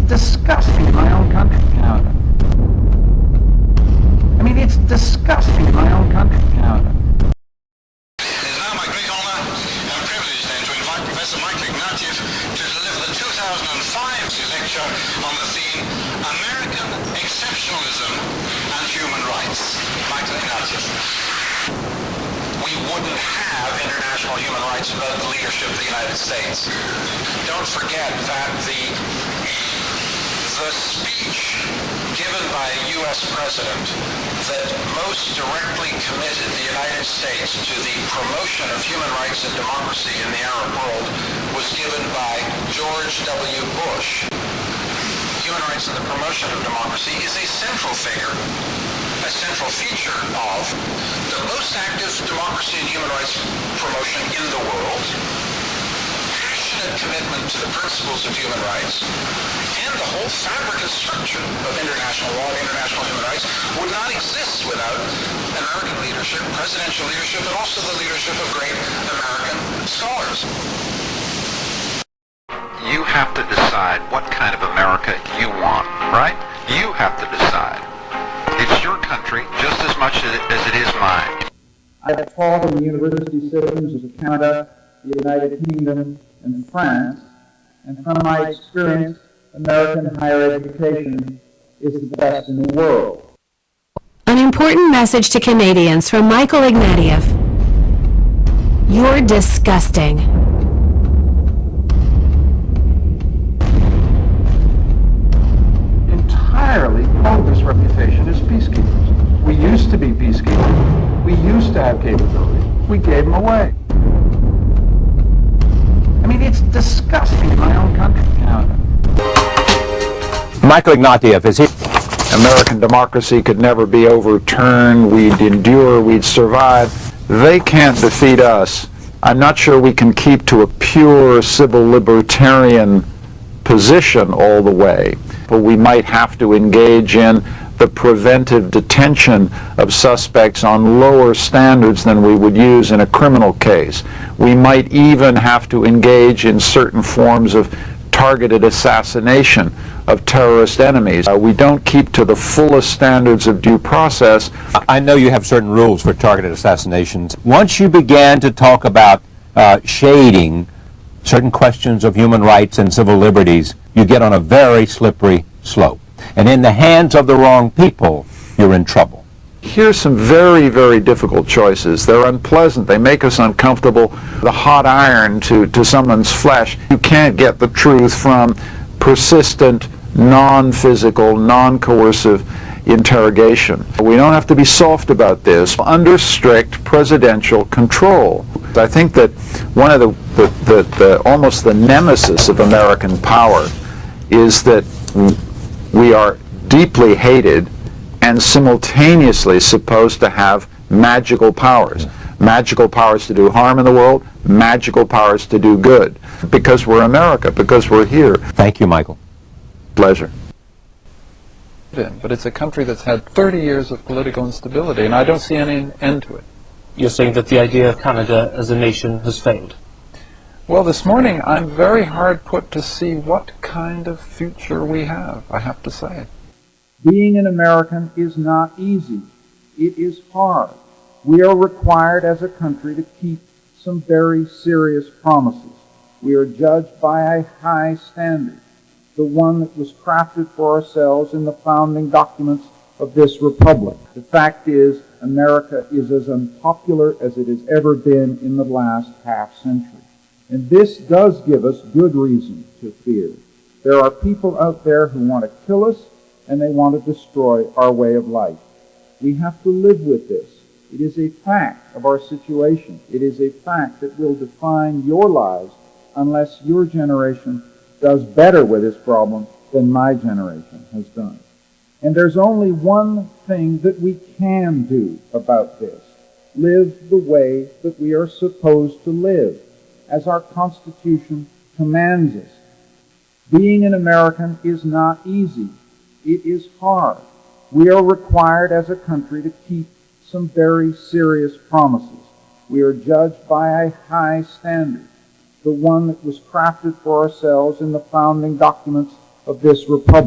disgusting in my own country, Canada. I mean, it's disgusting in my own country, Canada. It is now my great honor and privilege then to invite Professor Michael Ignatieff to deliver the 2005 lecture on the theme American Exceptionalism and Human Rights. Michael Ignatieff. We wouldn't have international human rights without the leadership of the United States. Don't forget that the speech given by a U.S. president that most directly committed the United States to the promotion of human rights and democracy in the Arab world was given by George W. Bush. Human rights and the promotion of democracy is a central figure, a central feature of the most active democracy and human rights promotion in the world, passionate commitment to the principles of human rights, and the whole fabric and structure of international law and international human rights would not exist without American leadership, presidential leadership, and also the leadership of great American scholars. You have to decide what kind of America you want, right? You have to decide. It's your country just as much as it is mine. I have taught in the university systems of Canada, the United Kingdom, and France, and from my experience, American higher education is the best in the world. An important message to Canadians from Michael Ignatieff. You're disgusting. Entirely bogus reputation as peacekeepers. We used to be peacekeepers. We used to have capabilities. We gave them away. I mean, it's disgusting in my own country, Canada. Michael Ignatieff, is he? American democracy could never be overturned. We'd endure. We'd survive. They can't defeat us. I'm not sure we can keep to a pure civil libertarian position all the way. But we might have to engage in the preventive detention of suspects on lower standards than we would use in a criminal case. We might even have to engage in certain forms of targeted assassination of terrorist enemies. We don't keep to the fullest standards of due process. I know you have certain rules for targeted assassinations. Once you began to talk about shading certain questions of human rights and civil liberties, you get on a very slippery slope. And in the hands of the wrong people, you're in trouble. Here's some very, very difficult choices. They're unpleasant. They make us uncomfortable. The hot iron to someone's flesh. You can't get the truth from persistent, non-physical, non-coercive interrogation. We don't have to be soft about this. Under strict presidential control. I think that one of the almost the nemesis of American power is that we are deeply hated and simultaneously supposed to have magical powers. Magical powers to do harm in the world, magical powers to do good. Because we're America, because we're here. Thank you, Michael. Pleasure. But it's a country that's had 30 years of political instability, and I don't see any end to it. You're saying that the idea of Canada as a nation has failed? Well, this morning I'm very hard put to see what kind of future we have, I have to say. Being an American is not easy. It is hard. We are required as a country to keep some very serious promises. We are judged by a high standard, the one that was crafted for ourselves in the founding documents of this republic. The fact is, America is as unpopular as it has ever been in the last half century. And this does give us good reason to fear. There are people out there who want to kill us, and they want to destroy our way of life. We have to live with this. It is a fact of our situation. It is a fact that will define your lives unless your generation does better with this problem than my generation has done. And there's only one thing that we can do about this. Live the way that we are supposed to live, as our Constitution commands us. Being an American is not easy. It is hard. We are required as a country to keep some very serious promises. We are judged by a high standard, the one that was crafted for ourselves in the founding documents of this republic.